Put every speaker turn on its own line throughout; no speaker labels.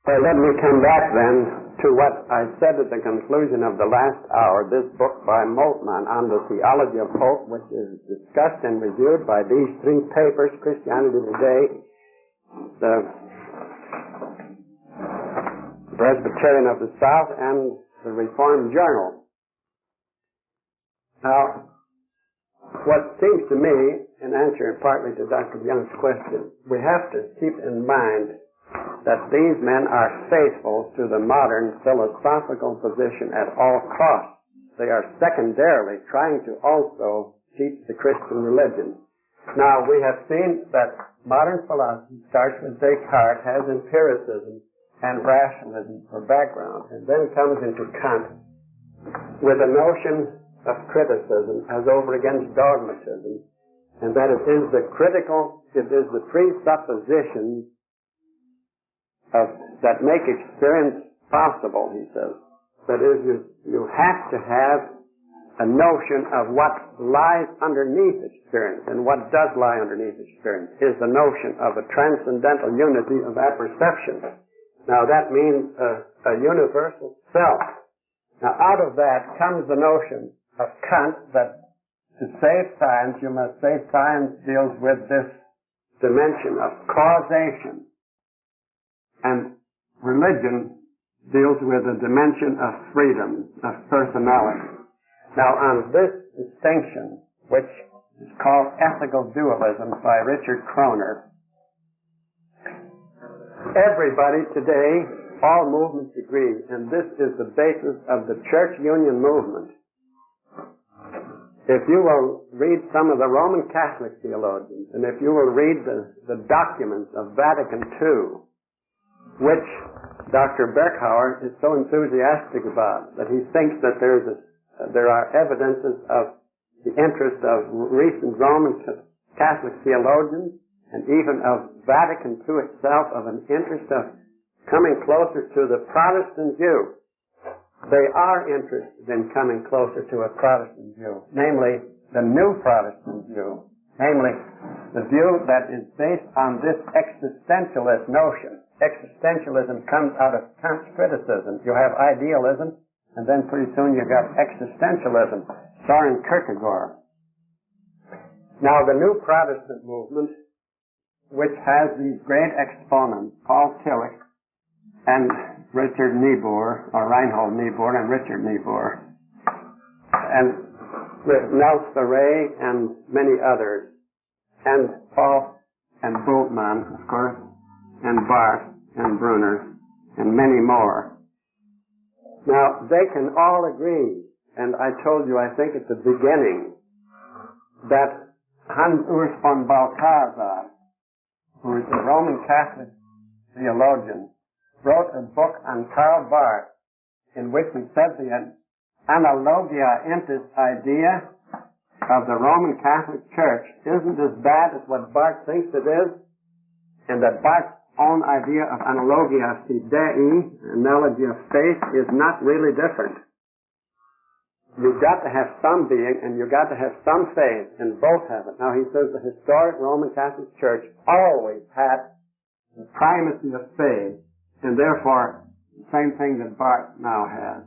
Well, let me come back then to what I said at the conclusion of the last hour, this book by Moltmann on the theology of hope, which is discussed and reviewed by these three papers, Christianity Today, the Presbyterian of the South, and the Reformed Journal. Now, what seems to me, in answer partly to Dr. Young's question, we have to keep in mind that these men are faithful to the modern philosophical position at all costs. They are secondarily trying to also teach the Christian religion. Now, we have seen that modern philosophy starts with Descartes, has empiricism and rationalism for background, and then comes into Kant with a notion of criticism as over against dogmatism, and that it is the presuppositions that make experience possible, he says. That is, you have to have a notion of what lies underneath experience, and what does lie underneath experience is the notion of a transcendental unity of apperception. Now that means a universal self. Now out of that comes the notion of Kant that to save science, you must say science deals with this dimension of causation, and religion deals with a dimension of freedom, of personality. Now, on this distinction, which is called ethical dualism by Richard Kroner, everybody today, all movements agree, and this is the basis of the church union movement. If you will read some of the Roman Catholic theologians, and if you will read the documents of Vatican II, which Dr. Berkhauer is so enthusiastic about, that he thinks that there are evidences of the interest of recent Roman Catholic theologians, and even of Vatican II itself, of an interest of coming closer to the Protestant view. They are interested in coming closer to a Protestant view, namely the new Protestant view, namely the view that is based on this existentialist notion. Existentialism comes out of Kant's criticism. You have idealism, and then pretty soon you've got existentialism, Soren Kierkegaard. Now, the new Protestant movement, which has these great exponents, Paul Tillich and Richard Niebuhr, or Reinhold Niebuhr and Richard Niebuhr, and with Nels Ferre and many others, and Paul and Bultmann, of course, and Barth and Brunner, and many more. Now, they can all agree, and I told you, I think at the beginning, that Hans Urs von Balthasar, who is a Roman Catholic theologian, wrote a book on Karl Barth, in which he said the analogia entis idea of the Roman Catholic Church isn't as bad as what Barth thinks it is, and that Barth's own idea of analogia fidei, analogy of faith, is not really different. You've got to have some being, and you've got to have some faith, and both have it. Now, he says the historic Roman Catholic Church always had the primacy of faith, and therefore, the same thing that Barth now has.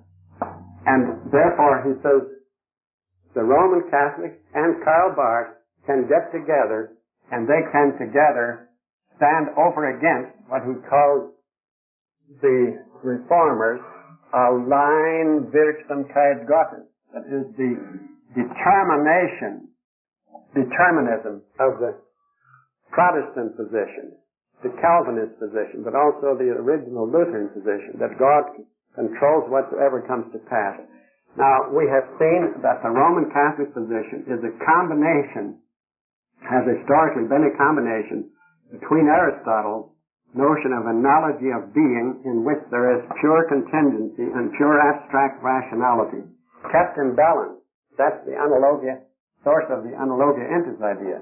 And therefore, he says, the Roman Catholics and Karl Barth can get together, and they can together stand over against what he calls the reformers, allein Wirksamkeit Gottes. That is the determinism of the Protestant position, the Calvinist position, but also the original Lutheran position, that God controls whatsoever comes to pass. Now, we have seen that the Roman Catholic position is a combination, has historically been a combination between Aristotle's notion of analogy of being, in which there is pure contingency and pure abstract rationality, kept in balance. That's the analogia, source of the analogia entis idea.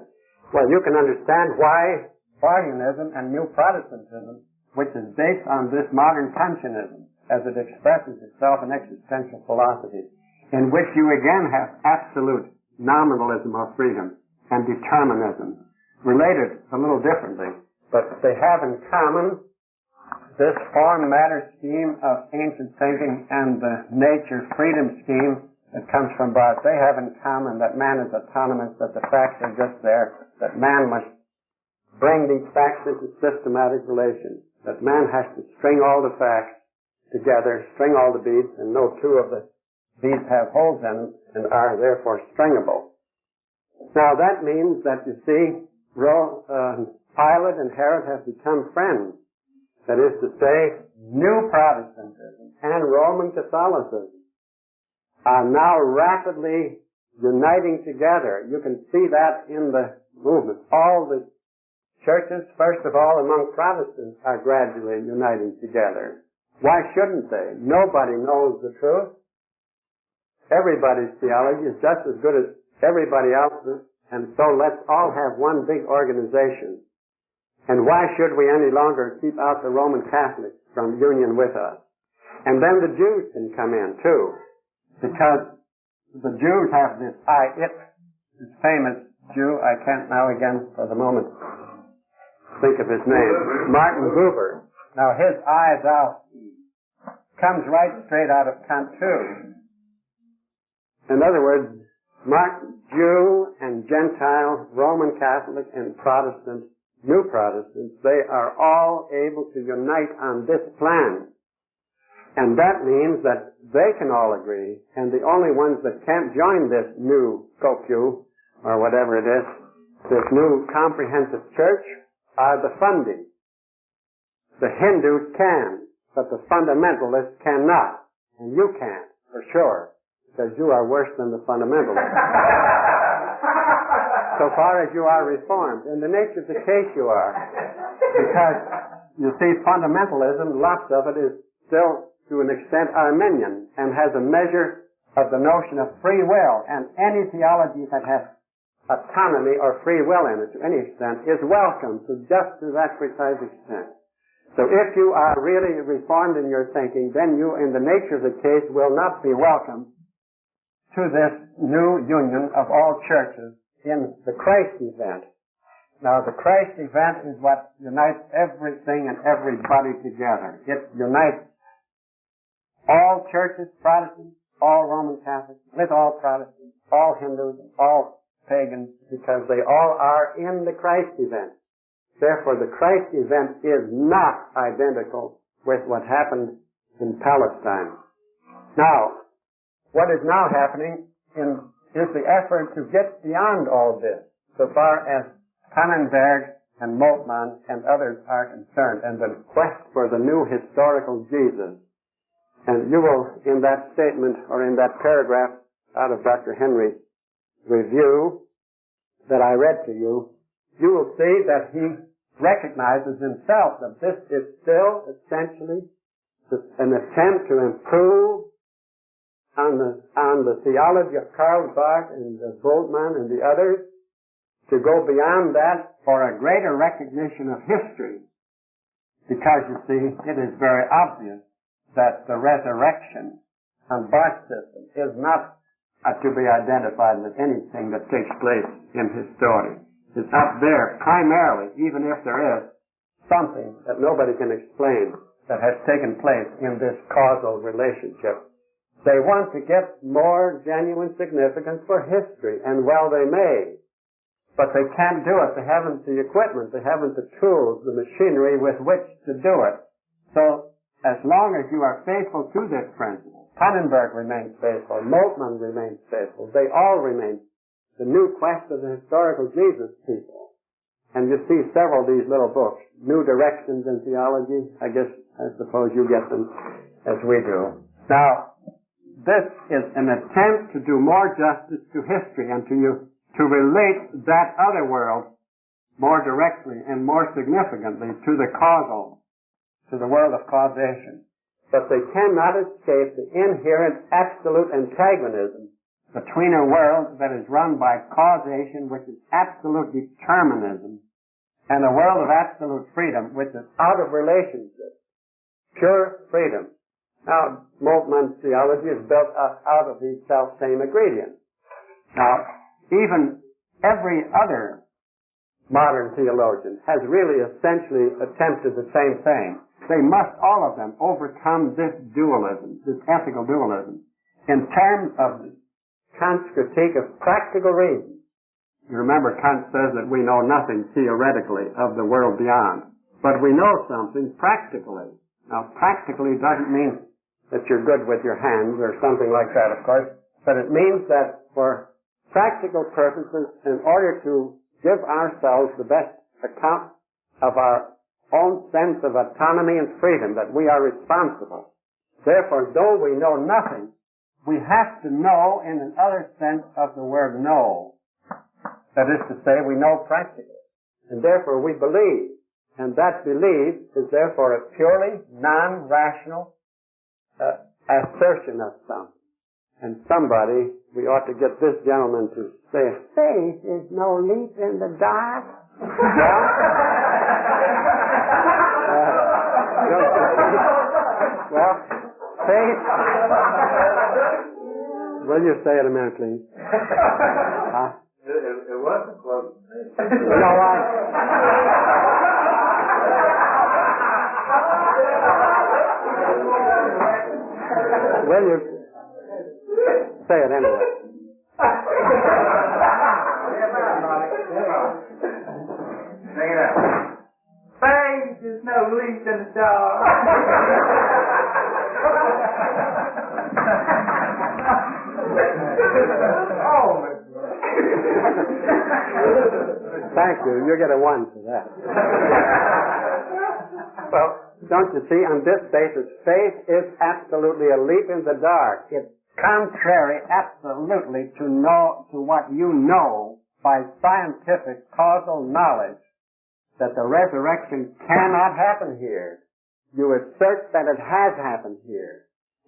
Well, you can understand why Paulianism and New Protestantism, which is based on this modern Kantianism, as it expresses itself in existential philosophy, in which you again have absolute nominalism of freedom and determinism, related a little differently, but they have in common this form matter scheme of ancient thinking and the nature freedom scheme that comes from Barth, they have in common that man is autonomous, that the facts are just there, that man must bring these facts into systematic relations, that man has to string all the facts together, string all the beads, and no two of the beads have holes in them and are therefore stringable. Now that means that, you see, Pilate and Herod have become friends. That is to say, New Protestantism and Roman Catholicism are now rapidly uniting together. You can see that in the movement. All the churches, first of all among Protestants, are gradually uniting together. Why shouldn't they? Nobody knows the truth. Everybody's theology is just as good as everybody else's, and so let's all have one big organization. And why should we any longer keep out the Roman Catholics from union with us? And then the Jews can come in too, because the Jews have this this famous Jew, I can't now again for the moment think of his name, Martin Buber. Now his eyes out comes right straight out of Kant too. In other words, Jew and Gentile, Roman Catholic and Protestant, New Protestants, they are all able to unite on this plan. And that means that they can all agree, and the only ones that can't join this new COQ, or whatever it is, this new comprehensive church, are the funding. The Hindus can, but the fundamentalists cannot. And you can't, for sure, because you are worse than the fundamentalists. So far as you are reformed. In the nature of the case you are. Because, you see, fundamentalism, lots of it is still, to an extent, Arminian, and has a measure of the notion of free will. And any theology that has autonomy or free will in it, to any extent, is welcome to just to that precise extent. So if you are really reformed in your thinking, then you, in the nature of the case, will not be welcome to this new union of all churches in the Christ event. Now, the Christ event is what unites everything and everybody together. It unites all churches, Protestants, all Roman Catholics, with all Protestants, all Hindus, all pagans, because they all are in the Christ event. Therefore, the Christ event is not identical with what happened in Palestine. Now, what is now happening is the effort to get beyond all this, so far as Tannenberg and Moltmann and others are concerned, and the quest for the new historical Jesus. And you will, in that statement, or in that paragraph out of Dr. Henry's review that I read to you, you will see that he recognizes himself that this is still essentially an attempt to improve on the theology of Karl Barth and Bultmann and the others, to go beyond that for a greater recognition of history. Because, you see, it is very obvious that the resurrection on Barth's system is not to be identified with anything that takes place in his story. It's not there primarily, even if there is something that nobody can explain that has taken place in this causal relationship. They want to get more genuine significance for history, and well they may. But they can't do it. They haven't the equipment, they haven't the tools, the machinery with which to do it. So, as long as you are faithful to this principle, Tannenberg remains faithful, Moltmann remains faithful, they all remain the new quest of the historical Jesus people. And you see several of these little books, New Directions in Theology, I suppose you get them as we do. Now, this is an attempt to do more justice to history and to relate that other world more directly and more significantly to the causal, to the world of causation. But they cannot escape the inherent absolute antagonism between a world that is run by causation, which is absolute determinism, and a world of absolute freedom, which is out of relationship, pure freedom. Now, Moltmann's theology is built out of these self-same ingredients. Now, even every other modern theologian has really essentially attempted the same thing. they must, all of them, overcome this dualism, this ethical dualism, in terms of Kant's critique of practical reason. You remember Kant says that we know nothing theoretically of the world beyond, but we know something practically. Now, practically doesn't mean that you're good with your hands or something like that, of course, but it means that for practical purposes, in order to give ourselves the best account of our own sense of autonomy and freedom, that we are responsible. Therefore, though we know nothing, we have to know in another sense of the word know. That is to say, we know practically. And therefore we believe. And that belief is therefore a purely non-rational assertion of something. And somebody, we ought to get this gentleman to say, faith is no leap in the dark. Well, faith. Will you say it a minute, please?
It wasn't close.
No, Will you say it anyway?
Sing it out. Faith is no leap in the dark. Oh,
thank you. You get a 1 for that. Well, don't you see, on this basis, faith is absolutely a leap in the dark. It's contrary absolutely to what you know by scientific causal knowledge that the resurrection cannot happen here. You assert that it has happened here.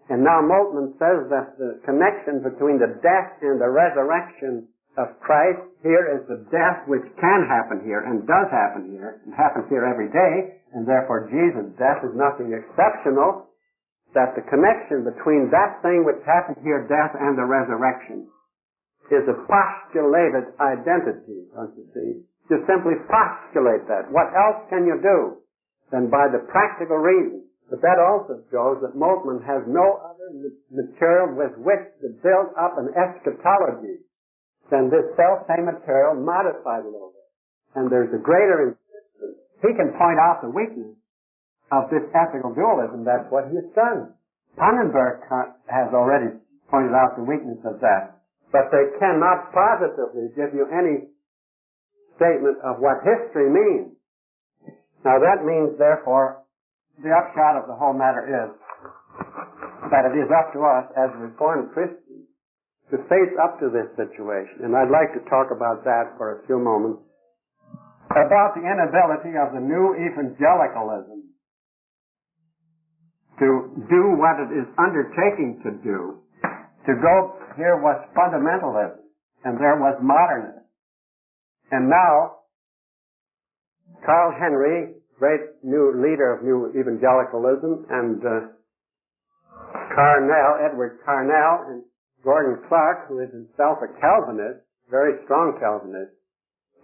And now Moltmann says that the connection between the death and the resurrection of Christ here is the death which can happen here and does happen here and happens here every day, and therefore Jesus' death is nothing exceptional, that the connection between that thing which happened here, death, and the resurrection is a postulated identity, don't you see? You simply postulate that. What else can you do than by the practical reason? But that also shows that Moltmann has no other material with which to build up an eschatology than this self-same material modified a little bit. And there's a greater insistence. He can point out the weakness of this ethical dualism. That's what he has done. Pannenberg has already pointed out the weakness of that. But they cannot positively give you any statement of what history means. Now that means, therefore, the upshot of the whole matter is that it is up to us as Reformed Christians to face up to this situation. And I'd like to talk about that for a few moments. About the inability of the new evangelicalism to do what it is undertaking to do. To go, here was fundamentalism, and there was modernism. And now, Carl Henry, great new leader of new evangelicalism, and Edward Carnell, and Gordon Clark, who is himself a Calvinist, very strong Calvinist,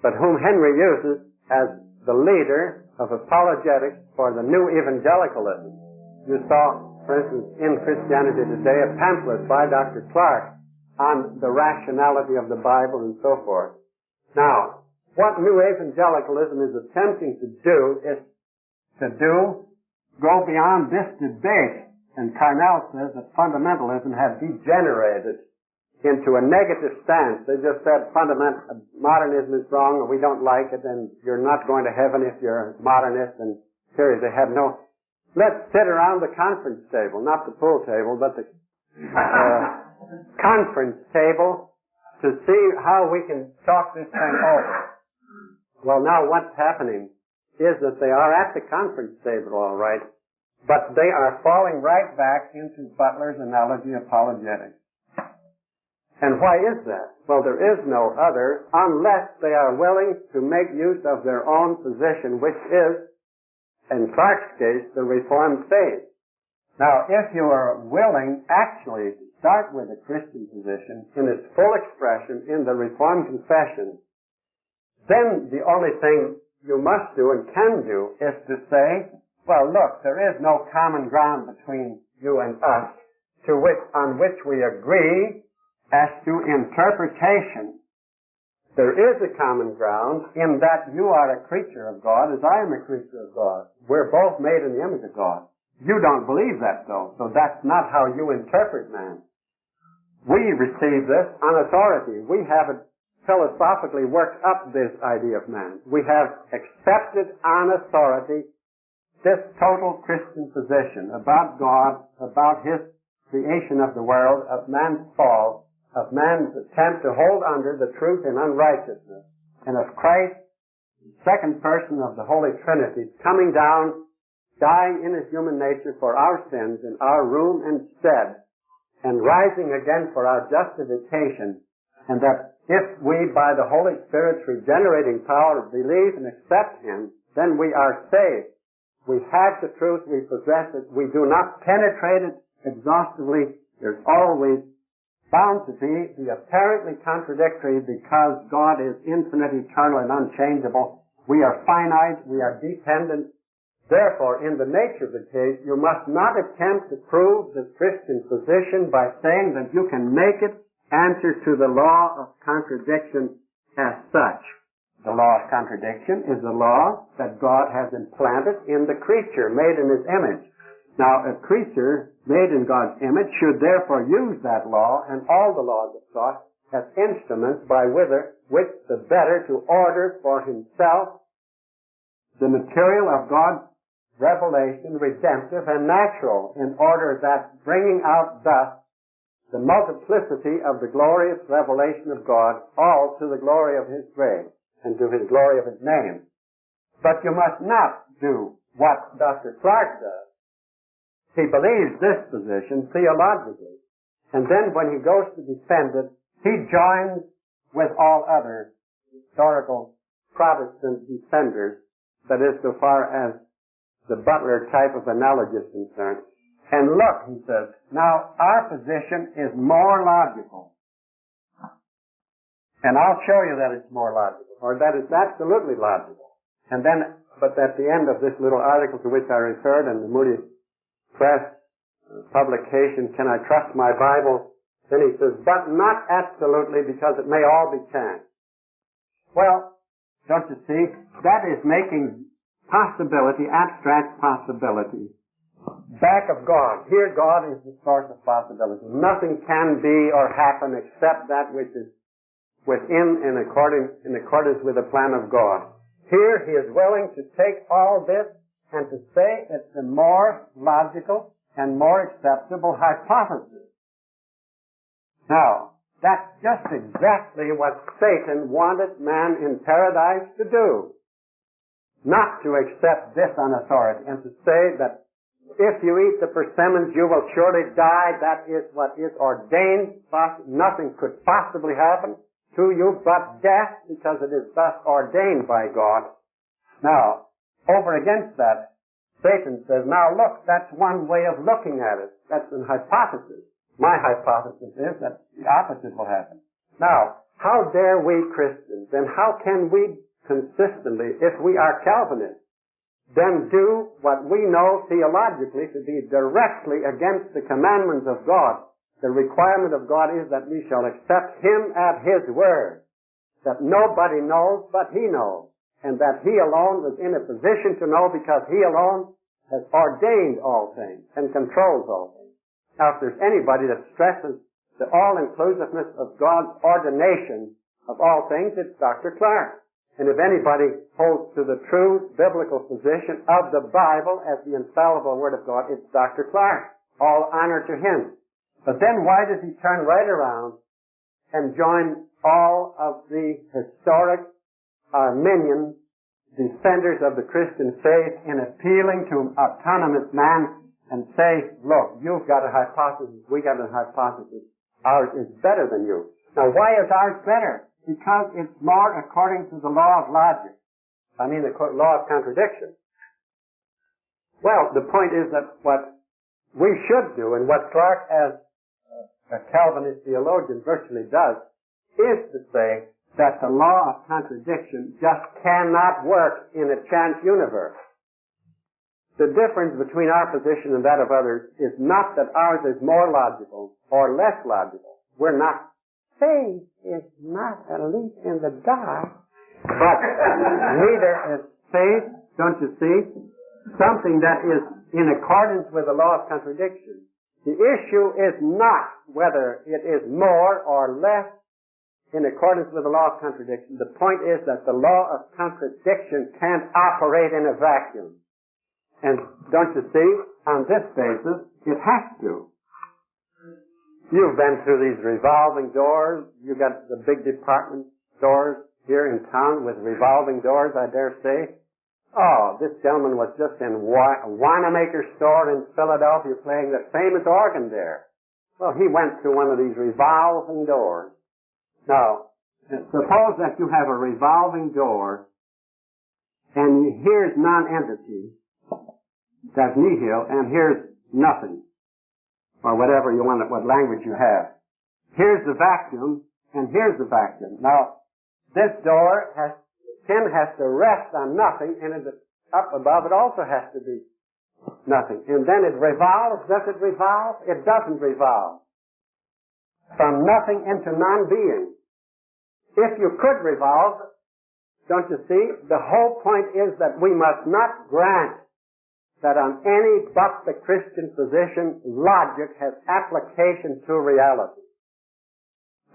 but whom Henry uses as the leader of apologetics for the new evangelicalism. You saw, for instance, in Christianity Today, a pamphlet by Dr. Clark on the rationality of the Bible and so forth. Now, what new evangelicalism is attempting to do is go beyond this debate. And Carnell says that fundamentalism has degenerated into a negative stance. They just said modernism is wrong and we don't like it and you're not going to heaven if you're a modernist, and period. They have no... Let's sit around the conference table, not the pool table, but the conference table to see how we can talk this thing over. Well, now what's happening is that they are at the conference table, all right, but they are falling right back into Butler's analogy apologetics. And why is that? Well, there is no other unless they are willing to make use of their own position, which is, in Clark's case, the Reformed faith. Now, if you are willing actually to start with a Christian position in its full expression in the Reformed confession, then the only thing you must do and can do is to say, well, look, there is no common ground between you and us on which we agree as to interpretation. There is a common ground in that you are a creature of God as I am a creature of God. We're both made in the image of God. You don't believe that, though, so that's not how you interpret man. We receive this on authority. We haven't philosophically worked up this idea of man. We have accepted on authority this total Christian position about God, about His creation of the world, of man's fall, of man's attempt to hold under the truth in unrighteousness, and of Christ, the second person of the Holy Trinity, coming down, dying in His human nature for our sins in our room and stead, and rising again for our justification, and that if we, by the Holy Spirit's regenerating power, believe and accept Him, then we are saved. We have the truth, we possess it, we do not penetrate it exhaustively. There's always bound to be the apparently contradictory because God is infinite, eternal, and unchangeable. We are finite, we are dependent. Therefore, in the nature of the case, you must not attempt to prove the Christian position by saying that you can make it answer to the law of contradiction as such. The law of contradiction is the law that God has implanted in the creature made in His image. Now, a creature made in God's image should therefore use that law and all the laws of God as instruments by which the better to order for himself the material of God's revelation, redemptive and natural, in order that bringing out thus the multiplicity of the glorious revelation of God, all to the glory of His grace and to His glory of His name. But you must not do what Dr. Clark does. He believes this position theologically, and then when he goes to defend it, he joins with all other historical Protestant defenders, that is, so far as the Butler type of analogy is concerned. And look, he says, now our position is more logical. And I'll show you that it's more logical, or that it's absolutely logical. And then, but at the end of this little article to which I referred in the Moody Press publication, Can I Trust My Bible? Then he says, but not absolutely, because it may all be chance. Well, don't you see, that is making possibility, abstract possibility, back of God. Here God is the source of possibility. Nothing can be or happen except that which is within and in accordance with the plan of God. Here He is willing to take all this and to say it's the more logical and more acceptable hypothesis. Now, that's just exactly what Satan wanted man in paradise to do. Not to accept this on authority and to say that if you eat the persimmons you will surely die. That is what is ordained. Nothing could possibly happen to you but death, because it is thus ordained by God. Now, over against that, Satan says, now look, that's one way of looking at it. That's an hypothesis. My hypothesis is that the opposite will happen. Now, how dare we Christians, and how can we consistently, if we are Calvinists, then do what we know theologically to be directly against the commandments of God? The requirement of God is that we shall accept Him at His word, that nobody knows but He knows, and that He alone was in a position to know because He alone has ordained all things and controls all things. Now, if there's anybody that stresses the all-inclusiveness of God's ordination of all things, it's Dr. Clark. And if anybody holds to the true biblical position of the Bible as the infallible Word of God, it's Dr. Clark. All honor to him. But then why does he turn right around and join all of the historic Arminian defenders of the Christian faith in appealing to autonomous man and say, look, you've got a hypothesis, we got a hypothesis, ours is better than you. Now why is ours better? Because it's more according to the law of logic. I mean the law of contradiction. Well, the point is that what we should do, and what Clark as a Calvinist theologian virtually does, is to say that the law of contradiction just cannot work in a chance universe. the difference between our position and that of others is not that ours is more logical or less logical. We're not. Faith is not a leap in the dark, but neither is faith, don't you see, something that is in accordance with the law of contradiction. The issue is not whether it is more or less in accordance with the law of contradiction. The point is that the law of contradiction can't operate in a vacuum. And don't you see, on this basis, it has to. You've been through these revolving doors. You've got the big department stores here in town with revolving doors, I dare say. Oh, this gentleman was just in a Wanamaker store in Philadelphia playing the famous organ there. Well, he went through one of these revolving doors. Now, suppose that you have a revolving door and here's non-entity, that's nihil, and here's nothing. Or whatever you want, what language you have. Here's the vacuum, and here's the vacuum. Now, this door tin has to rest on nothing, and as it's up above, it also has to be nothing. And then it revolves. Does it revolve? It doesn't revolve. From nothing into non-being. If you could revolve, don't you see, the whole point is that we must not grant that on any but the Christian position, logic has application to reality.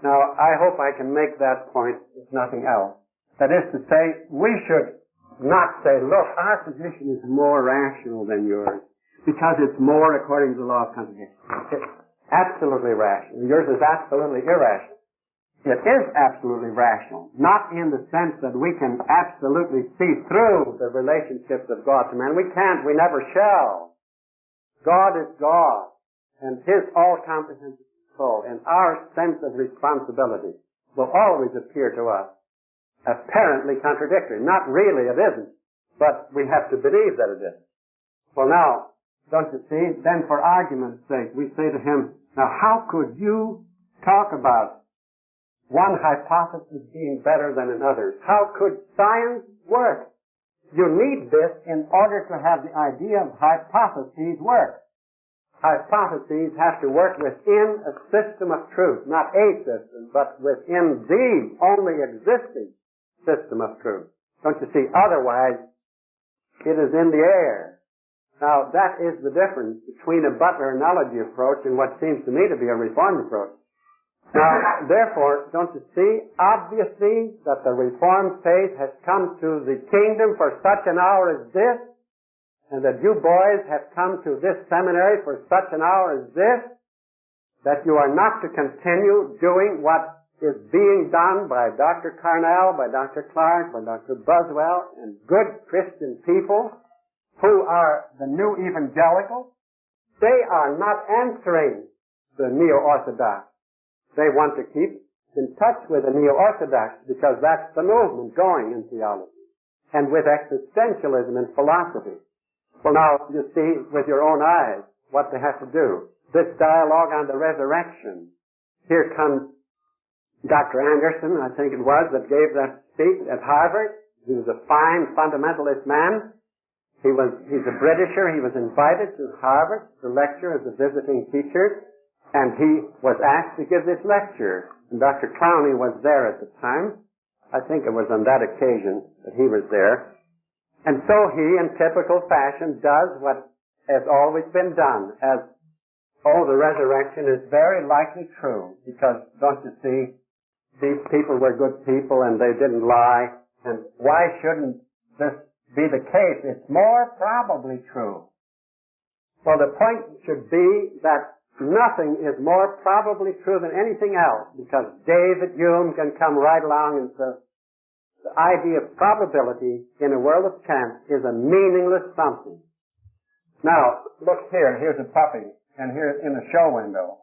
Now, I hope I can make that point, if nothing else. That is to say, we should not say, look, our position is more rational than yours, because it's more according to the law of contradiction. It's absolutely rational. Yours is absolutely irrational. It is absolutely rational, not in the sense that we can absolutely see through the relationships of God to man. We can't, we never shall. God is God, and His all-comprehensive control, and our sense of responsibility will always appear to us apparently contradictory. Not really, it isn't, but we have to believe that it is. Well now, don't you see, then for argument's sake, we say to him, now how could you talk about one hypothesis being better than another? How could science work? You need this in order to have the idea of hypotheses work. Hypotheses have to work within a system of truth, not a system, but within the only existing system of truth. Don't you see? Otherwise, it is in the air. Now, that is the difference between a Butler analogy approach and what seems to me to be a Reformed approach. Now, therefore, don't you see, obviously, that the Reformed faith has come to the kingdom for such an hour as this, and that you boys have come to this seminary for such an hour as this, that you are not to continue doing what is being done by Dr. Carnell, by Dr. Clark, by Dr. Buswell, and good Christian people who are the new evangelicals. They are not answering the neo-Orthodox. They want to keep in touch with the neo-Orthodox because that's the movement going in theology and with existentialism and philosophy. Well, now, you see with your own eyes what they have to do. This dialogue on the resurrection. Here comes Dr. Anderson, I think it was, that gave that speech at Harvard. He was a fine fundamentalist man. He's a Britisher. He was invited to Harvard to lecture as a visiting teacher. And he was asked to give this lecture. And Dr. Clowney was there at the time. I think it was on that occasion that he was there. And so he, in typical fashion, does what has always been done. As, the resurrection is very likely true. Because, don't you see, these people were good people and they didn't lie. And why shouldn't this be the case? It's more probably true. Well, the point should be that nothing is more probably true than anything else, because David Hume can come right along and say the idea of probability in a world of chance is a meaningless something. Now, look here. Here's a puppy, and here in the show window.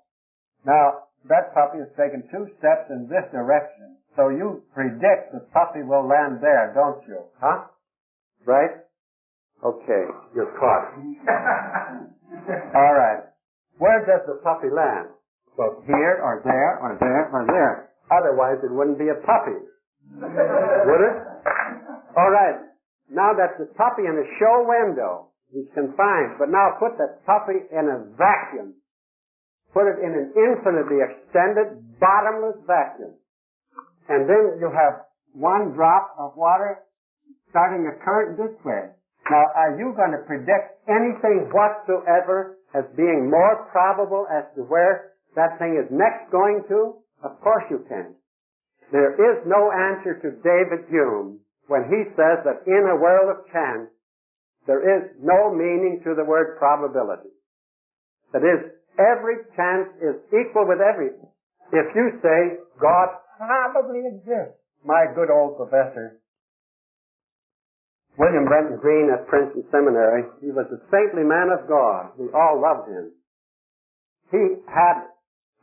Now, that puppy has taken 2 steps in this direction, so you predict the puppy will land there, don't you? Huh? Right? Okay, you're caught. All right. Where does the puppy land? Well, here, or there, or there, or there. Otherwise, it wouldn't be a puppy. Would it? All right. Now that's the puppy in the show window. He's confined. But now put that puppy in a vacuum. Put it in an infinitely extended, bottomless vacuum. And then you have one drop of water starting a current this way. Now, are you going to predict anything whatsoever as being more probable as to where that thing is next going to? Of course you can't. There is no answer to David Hume when he says that in a world of chance, there is no meaning to the word probability. That is, every chance is equal with everything. If you say, God probably exists, my good old professor, William Brenton Green at Princeton Seminary, he was a saintly man of God. We all loved him. He had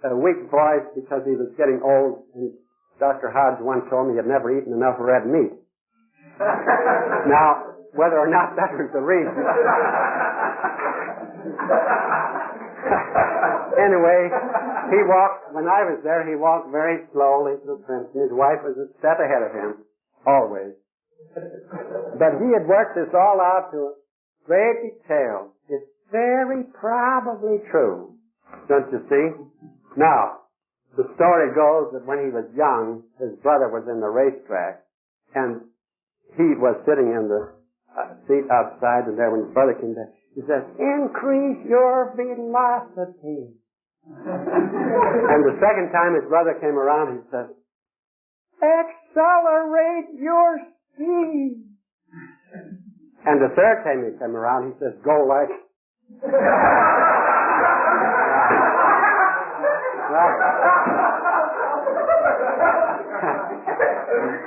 a weak voice because he was getting old, and Dr. Hodge once told me he had never eaten enough red meat. Now, whether or not that was the reason. Anyway, he walked, when I was there, he walked very slowly through Princeton. His wife was a step ahead of him, always. But he had worked this all out to great detail. It's very probably true, don't you see? Now, the story goes that when he was young, his brother was in the racetrack, and he was sitting in the seat outside, and there when his brother came back, he says, "Increase your velocity." And the second time his brother came around, he said, "Accelerate your speed." And the third time he came around, he says, "Go like."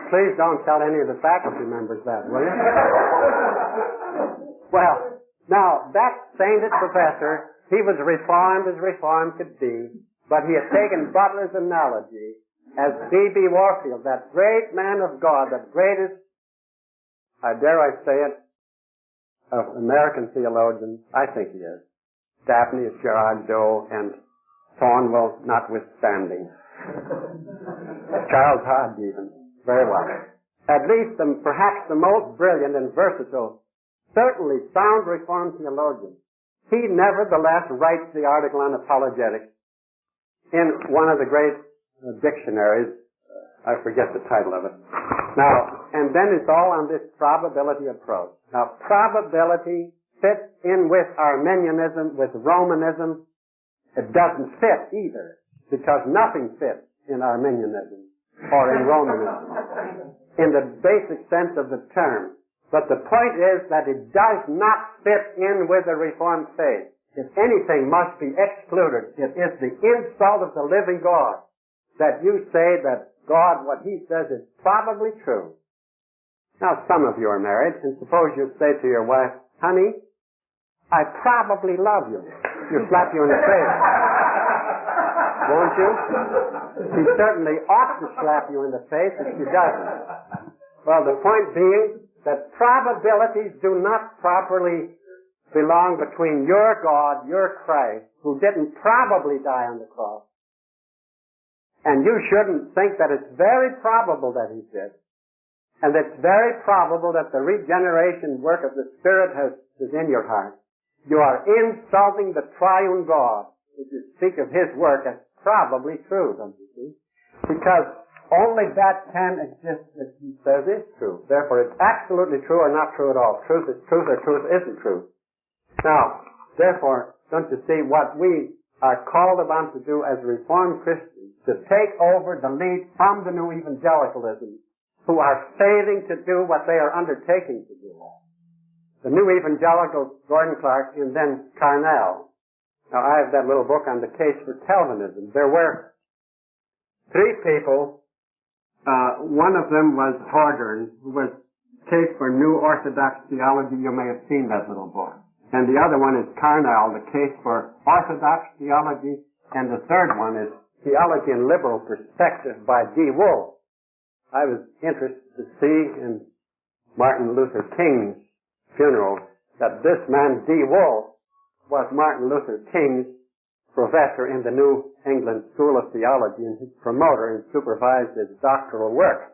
Please don't tell any of the faculty members that, will you? Well, now, that sainted professor, he was reformed as reformed could be, but he had taken Butler's analogy as B.B. Warfield, that great man of God, the greatest, I dare I say it, of American theologians, I think he is. Daphne, Gerard Doe, and Thornwell notwithstanding. Charles Hodge even. Very well. At least perhaps the most brilliant and versatile, certainly sound Reformed theologian. He nevertheless writes the article on apologetics in one of the great dictionaries. I forget the title of it. Now, and then it's all on this probability approach. Now, probability fits in with Arminianism, with Romanism. It doesn't fit either, because nothing fits in Arminianism or in Romanism in the basic sense of the term. But the point is that it does not fit in with the Reformed faith. If anything must be excluded, it is the insult of the living God that you say that God, what he says, is probably true. Now, some of you are married, and suppose you say to your wife, "Honey, I probably love you." She'll slap you in the face. Won't you? She certainly ought to slap you in the face if she doesn't. Well, the point being that probabilities do not properly belong between your God, your Christ, who didn't probably die on the cross. And you shouldn't think that it's very probable that he did. And it's very probable that the regeneration work of the Spirit is in your heart. You are insulting the triune God if you speak of his work as probably true, don't you see? Because only that can exist that he says is true. Therefore, it's absolutely true or not true at all. Truth is truth or truth isn't true. Now, therefore, don't you see what we are called upon to do as Reformed Christians, to take over the lead from the new evangelicalism, who are failing to do what they are undertaking to do. The new evangelicals, Gordon Clark, and then Carnell. Now, I have that little book on the case for Calvinism. There were three people. One of them was Hordern, who was Case for New Orthodox Theology. You may have seen that little book. And the other one is Carnell, the Case for Orthodox Theology. And the third one is Theology in Liberal Perspective by D. Wolfe. I was interested to see in Martin Luther King's funeral that this man, D. Wolfe, was Martin Luther King's professor in the New England School of Theology and his promoter and supervised his doctoral work.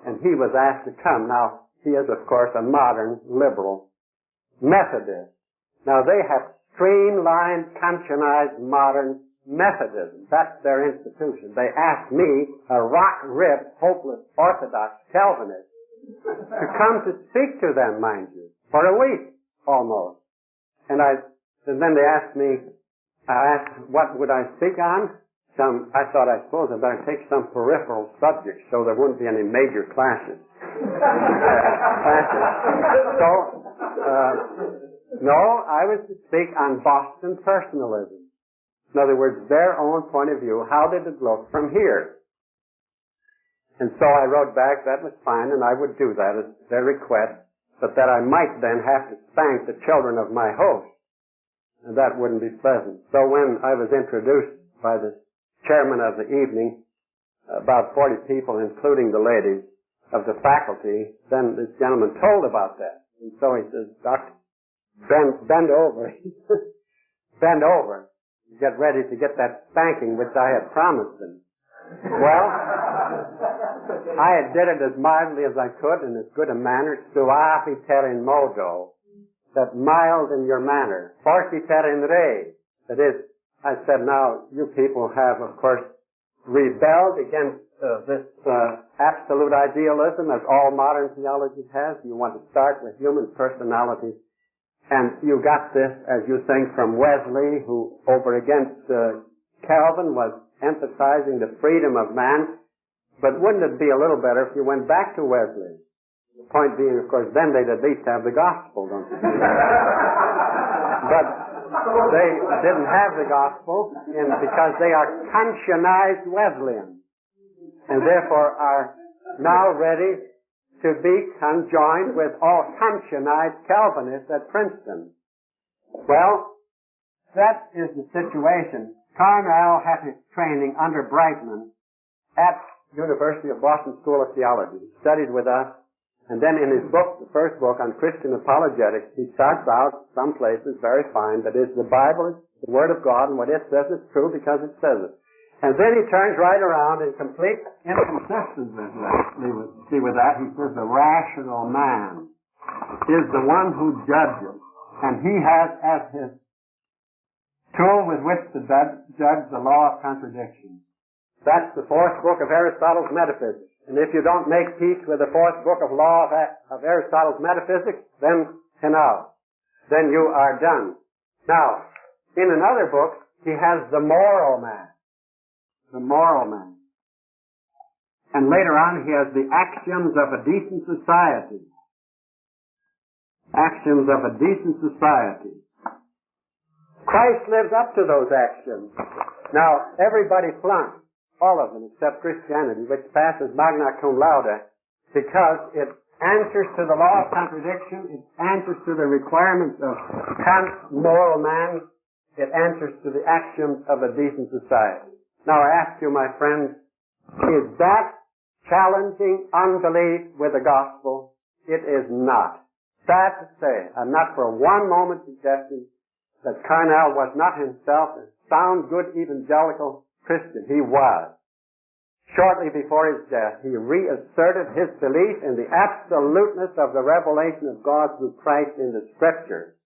And he was asked to come. Now, he is, of course, a modern liberal Methodist. Now they have streamlined, conscientized modern Methodism. That's their institution. They asked me, a rock-ribbed, hopeless, orthodox Calvinist, to come to speak to them, mind you, for a week almost. And then they asked me, I asked, what would I speak on? I suppose I better take some peripheral subjects so there wouldn't be any major clashes. No, I was to speak on Boston personalism. In other words, their own point of view. How did it look from here? And so I wrote back, that was fine, and I would do that at their request, but that I might then have to spank the children of my host. And that wouldn't be pleasant. So when I was introduced by the chairman of the evening, about 40 people, including the ladies of the faculty, then this gentleman told about that. And so he says, Doctor, bend over. Bend over. Get ready to get that spanking which I had promised him. Well, I did it as mildly as I could in as good a manner, suaviter in modo, that mild in your manner, fortiter in re. That is, I said, now, you people have, of course, rebelled against this absolute idealism, as all modern theology has. You want to start with human personality. And you got this, as you think, from Wesley, who over against Calvin was emphasizing the freedom of man. But wouldn't it be a little better if you went back to Wesley? The point being, of course, then they'd at least have the gospel, don't you think? But they didn't have the gospel because they are conscientized Wesleyans, and therefore are now ready to be conjoined with all conscientized Calvinists at Princeton. Well, that is the situation. Carnell had his training under Brightman at University of Boston School of Theology. He studied with us, and then in his book, the first book on Christian apologetics, he starts out some places very fine, that is, the Bible is the Word of God, and what it says is true because it says it. And then he turns right around in complete inconsistency with that. He says the rational man is the one who judges, and he has as his tool with which to judge the law of contradiction. That's the fourth book of Aristotle's Metaphysics. And if you don't make peace with the fourth book of law of Aristotle's Metaphysics, then you are done. Now, in another book, he has the moral man. The moral man. And later on, he has the axioms of a decent society. Axioms of a decent society. Christ lives up to those axioms. Now, everybody flunks. All of them, except Christianity, which passes magna cum laude, because it answers to the law of contradiction, it answers to the requirements of Kant's moral man, it answers to the axioms of a decent society. Now I ask you, my friends, is that challenging unbelief with the gospel? It is not. Sad to say, I'm not for one moment suggesting that Carnell was not himself a sound, good evangelical Christian. He was. Shortly before his death, he reasserted his belief in the absoluteness of the revelation of God through Christ in the Scriptures.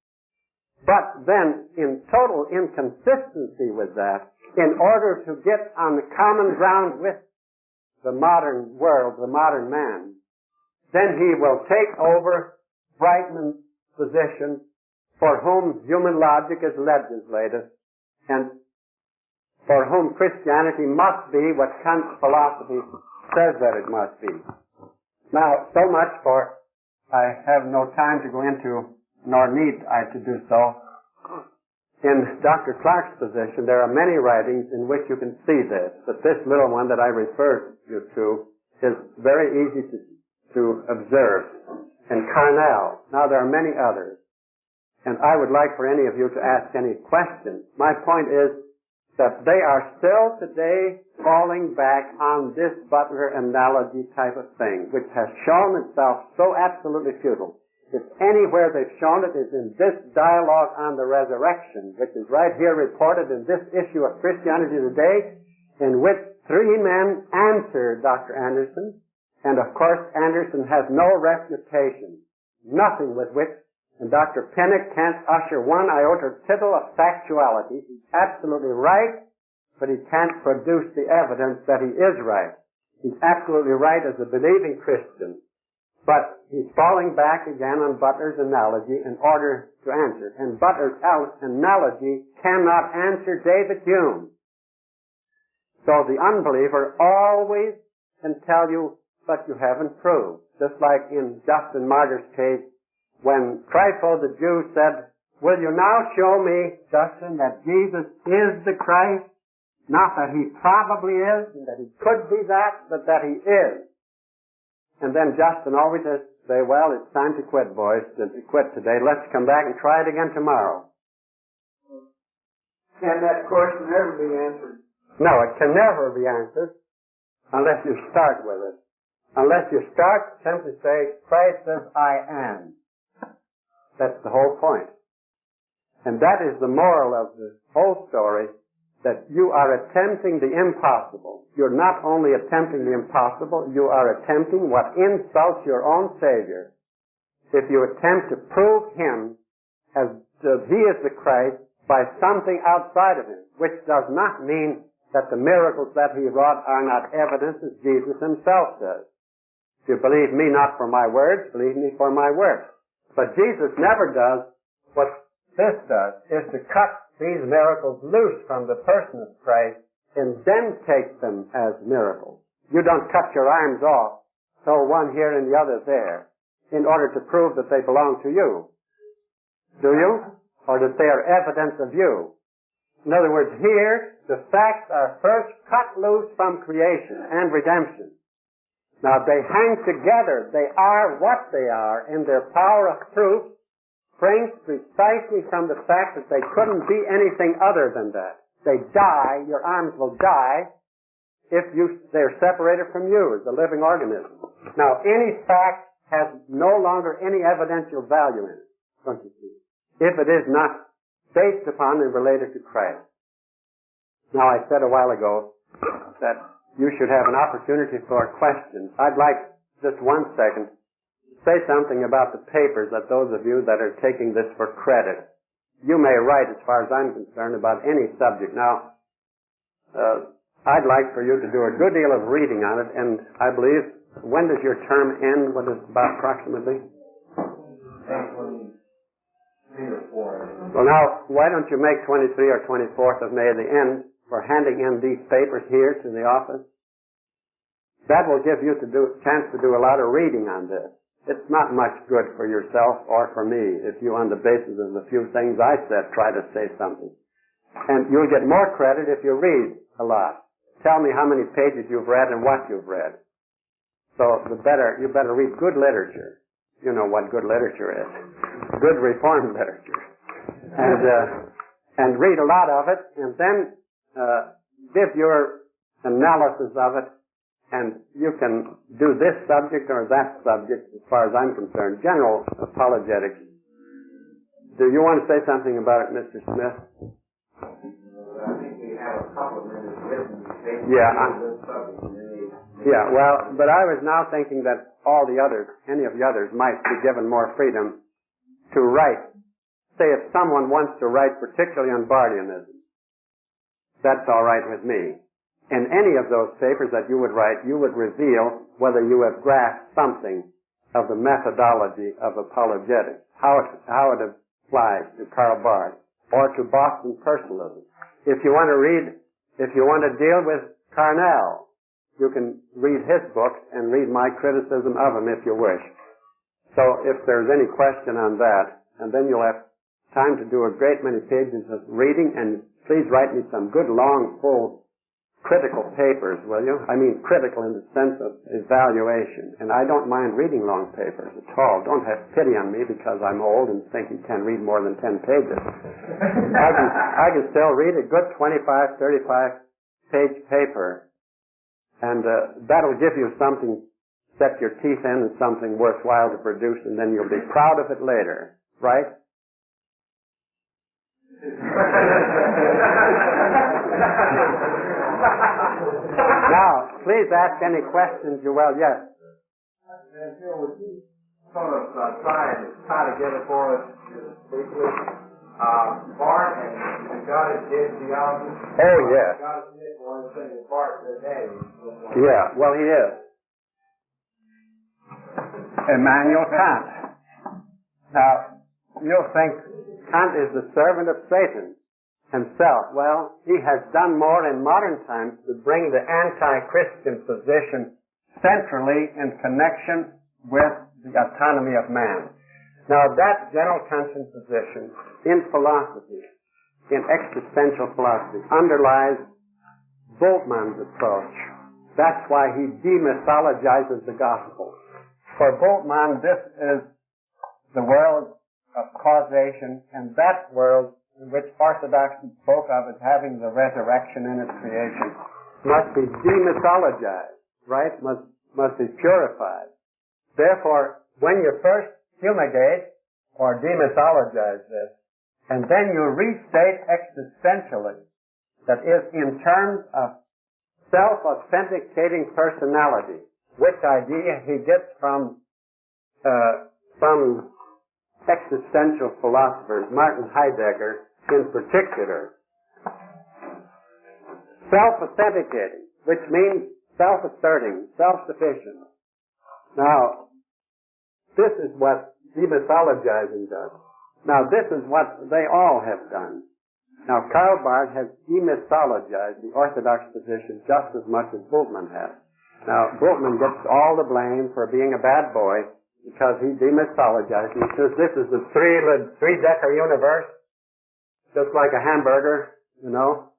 But then, in total inconsistency with that, in order to get on the common ground with the modern world, the modern man, then he will take over Brightman's position, for whom human logic is legislative, and for whom Christianity must be what Kant's philosophy says that it must be. Now, so much for, I have no time to go into, nor need I to do so. In Dr. Clark's position, there are many writings in which you can see this, but this little one that I referred you to is very easy to observe. And Carnell. Now, there are many others, and I would like for any of you to ask any questions. My point is that they are still today falling back on this Butler analogy type of thing, which has shown itself so absolutely futile. If anywhere they've shown it is in this dialogue on the resurrection, which is right here reported in this issue of Christianity Today, in which three men answer Dr. Anderson, and of course Anderson has no refutation, nothing with which And Dr. Pinnock can't usher one iota tittle of factuality. He's absolutely right, but he can't produce the evidence that he is right. He's absolutely right as a believing Christian, but he's falling back again on Butler's analogy in order to answer. And Butler's analogy cannot answer David Hume. So the unbeliever always can tell you, but you haven't proved. Just like in Justin Martyr's case, when Trypho the Jew said, will you now show me, Justin, that Jesus is the Christ? Not that he probably is, and that he could be that, but that he is. And then Justin always has to say, well, it's time to quit, boys, to quit today. Let's come back and try it again tomorrow.
Can that question ever be answered?
No, it can never be answered unless you start with it. Unless you start simply say, Christ says, I am. That's the whole point. And that is the moral of the whole story, that you are attempting the impossible. You're not only attempting the impossible, you are attempting what insults your own Savior. If you attempt to prove Him as that He is the Christ by something outside of Him, which does not mean that the miracles that He wrought are not evidence, as Jesus Himself says. If you believe me not for my words, believe me for my works. But Jesus never does what this does, is to cut these miracles loose from the person of Christ and then take them as miracles. You don't cut your arms off, so one here and the other there, in order to prove that they belong to you. Do you? Or that they are evidence of you. In other words, here, the facts are first cut loose from creation and redemption. Now, they hang together. They are what they are, and their power of proof springs precisely from the fact that they couldn't be anything other than that. They die, your arms will die, if they're separated from you as a living organism. Now, any fact has no longer any evidential value in it, don't you see? If it is not based upon and related to Christ. Now, I said a while ago that you should have an opportunity for questions. I'd like, just 1 second, to say something about the papers that those of you that are taking this for credit. You may write, as far as I'm concerned, about any subject. Now, I'd like for you to do a good deal of reading on it, and I believe, when does your term end? What is it about approximately?
3 or 4.
Well, now, why don't you make 23 or 24th of May the end for handing in these papers here to the office? That will give you a chance to do a lot of reading on this. It's not much good for yourself or for me if you, on the basis of the few things I said, try to say something. And you'll get more credit if you read a lot. Tell me how many pages you've read and what you've read. So you better read good literature. You know what good literature is. Good Reformed literature. And read a lot of it, and then give your analysis of it, and you can do this subject or that subject, as far as I'm concerned, general apologetics. Do you want to say something about it, Mr. Smith?
I think we have a couple of minutes written.
Yeah, well, but I was now thinking that any of the others might be given more freedom to write. Say if someone wants to write particularly on Bardianism, that's all right with me. In any of those papers that you would write, you would reveal whether you have grasped something of the methodology of apologetics, how it applies to Karl Barth or to Boston personalism. If you want to deal with Carnell, you can read his books and read my criticism of him if you wish. So if there's any question on that, and then you'll have time to do a great many pages of reading, and please write me some good, long, full, critical papers, will you? I mean critical in the sense of evaluation. And I don't mind reading long papers at all. Don't have pity on me because I'm old and think you can't read more than 10 pages. I can still read a good 25, 35-page paper. And that'll give you something, set your teeth in, and something worthwhile to produce, and then you'll be proud of it later. Right? Now, please ask any questions you will. Yes?
sort of try to get it for us briefly. Bart and God is dead theology.
Oh, yeah.
God is dead. One thing is Bart is dead.
Yeah, well, he is. Immanuel Kant. Now, you'll think Kant is the servant of Satan himself. Well, he has done more in modern times to bring the anti-Christian position centrally in connection with the autonomy of man. Now, that general Kantian position in philosophy, in existential philosophy, underlies Bultmann's approach. That's why he demythologizes the gospel. For Bultmann, this is the world of causation, and that world in which orthodoxy spoke of as having the resurrection in its creation must be demythologized, right? Must be purified. Therefore, when you first fumigate or demythologize this, and then you restate existentially, that is, in terms of self-authenticating personality, which idea he gets from some existential philosophers, Martin Heidegger in particular. Self-authenticating, which means self-asserting, self-sufficient. Now, this is what demythologizing does. Now, this is what they all have done. Now, Karl Barth has demythologized the orthodox position just as much as Bultmann has. Now, Bultmann gets all the blame for being a bad boy because he demythologized. He says this is the three-decker universe, just like a hamburger, you know.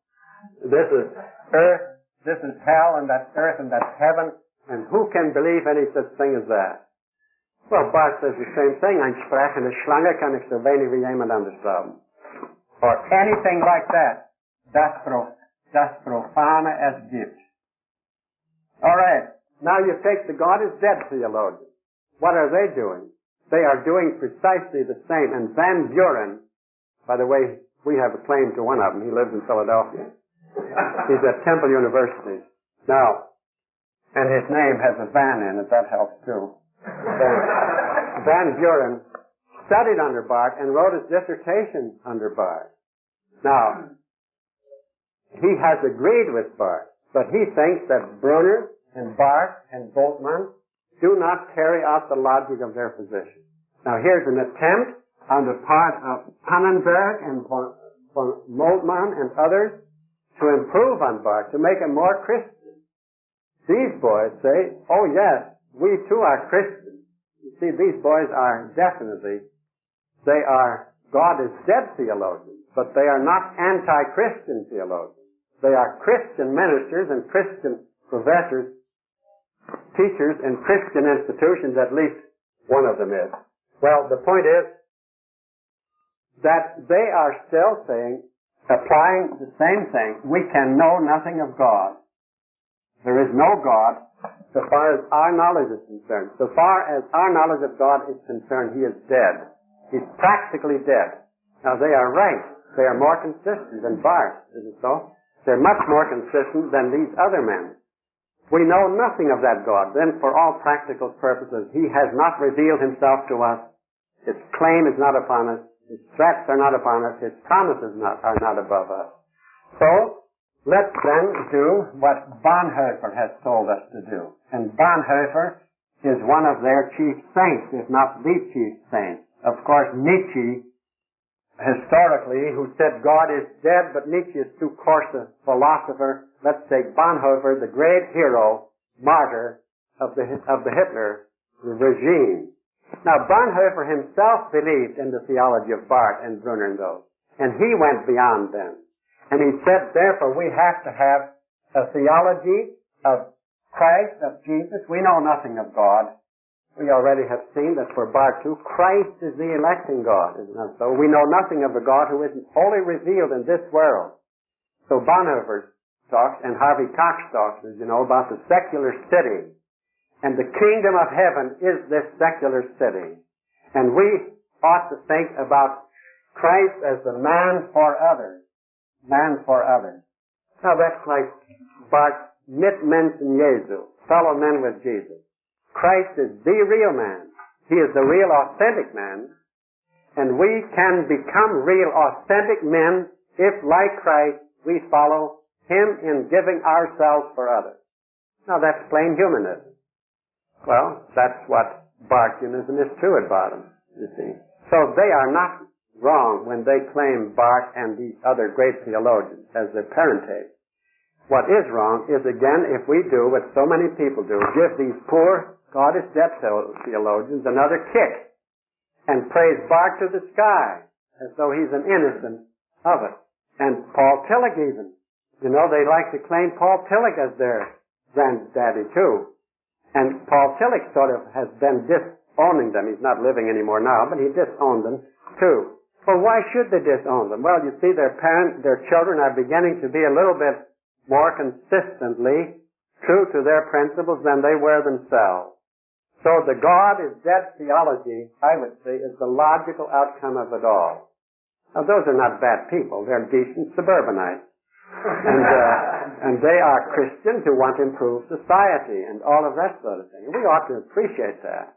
This is earth, this is hell, and that's earth, and that's heaven. And who can believe any such thing as that? Well, Barth says the same thing. Ein sprechende Schlange kann ich so wenig wie jemand anders glauben. Or anything like that. Das Profane es gibt. All right. Now you take the God is dead theologians. What are they doing? They are doing precisely the same. And Van Buren, by the way, we have a claim to one of them. He lives in Philadelphia. He's at Temple University. Now, and his name has a Van in it. That helps too. Van Buren studied under Barth and wrote his dissertation under Barth. Now, he has agreed with Barth, but he thinks that Brunner and Barth and Bultmann do not carry out the logic of their position. Now, here's an attempt on the part of Pannenberg and von Moltmann and others to improve on Barth, to make him more Christian. These boys say, oh yes, we too are Christians. You see, these boys are definitely, they are God is dead theologians, but they are not anti-Christian theologians. They are Christian ministers and Christian professors, teachers in Christian institutions, at least one of them is. Well, the point is that they are still saying, applying the same thing, we can know nothing of God. There is no God so far as our knowledge is concerned. So far as our knowledge of God is concerned, He is dead. He's practically dead. Now they are right. They are more consistent than Barth, isn't it so? They're much more consistent than these other men. We know nothing of that God. Then for all practical purposes, He has not revealed Himself to us. His claim is not upon us. His threats are not upon us. His promises are not above us. So, let's then do what Bonhoeffer has told us to do. And Bonhoeffer is one of their chief saints, if not the chief saint. Of course, Nietzsche, historically, who said God is dead, but Nietzsche is too coarse a philosopher. Let's take Bonhoeffer, the great hero, martyr of the Hitler regime. Now, Bonhoeffer himself believed in the theology of Barth and Brunner and those, and he went beyond them. And he said, therefore, we have to have a theology of Christ, of Jesus. We know nothing of God. We already have seen that for Barth too, Christ is the electing God, isn't that so? We know nothing of a God who isn't wholly revealed in this world. So Bonhoeffer talks, and Harvey Cox talks, as you know, about the secular city. And the kingdom of heaven is this secular city. And we ought to think about Christ as the man for others. Man for others. Now that's like Barth's Mitmenschen Jesu, fellow men with Jesus. Christ is the real man, He is the real authentic man, and we can become real authentic men if, like Christ, we follow Him in giving ourselves for others. Now that's plain humanism. Well, that's what Barthianism is too at bottom, you see. So they are not wrong when they claim Barth and these other great theologians as their parentage. What is wrong is, again, if we do what so many people do, give these poor God is dead theologians another kick and praise Barth to the sky as though he's an innocent of it. And Paul Tillich even. You know, they like to claim Paul Tillich as their granddaddy too. And Paul Tillich sort of has been disowning them. He's not living anymore now, but he disowned them too. Well, why should they disown them? Well, you see, their children are beginning to be a little bit more consistently true to their principles than they were themselves. So the God is dead theology, I would say, is the logical outcome of it all. Now, those are not bad people. They're decent suburbanites. And they are Christians who want to improve society and all of that sort of thing. We ought to appreciate that.